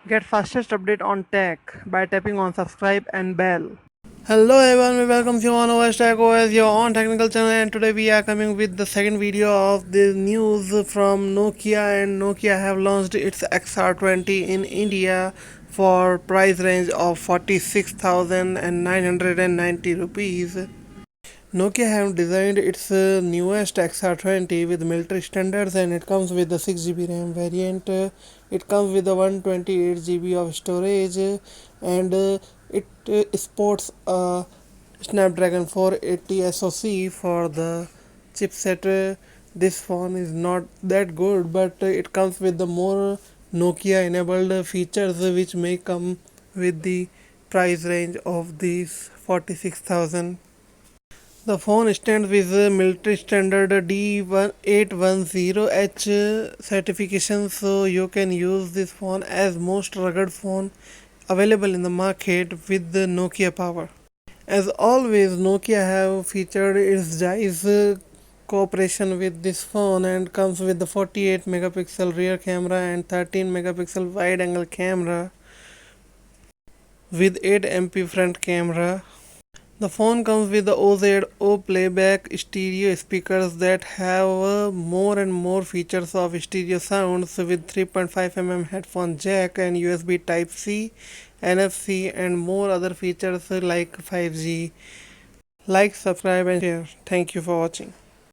Get fastest update on tech by tapping on subscribe and bell. Hello everyone, we welcome you on OS Tech OS, your own technical channel, and today we are coming with the second video of the news from Nokia. And Nokia have launched its XR20 in India for price range of 46,990 rupees. Nokia have designed its newest XR20 with military standards, and it comes with the 6 GB RAM variant. It comes with the 128 GB of storage, and it sports a Snapdragon 480 SoC for the chipset. This phone is not that good, but it comes with the more Nokia enabled features which may come with the price range of these 46,000. The phone stands with the military standard D810H certification, so you can use this phone as most rugged phone available in the market with the Nokia power. As always, Nokia have featured its Zeiss cooperation with this phone and comes with the 48 megapixel rear camera and 13 megapixel wide angle camera with 8 MP front camera. The phone comes with the OZO playback stereo speakers that have more and more features of stereo sounds with 3.5 mm headphone jack and USB Type-C, NFC and more other features like 5G. Like, subscribe and share. Thank you for watching.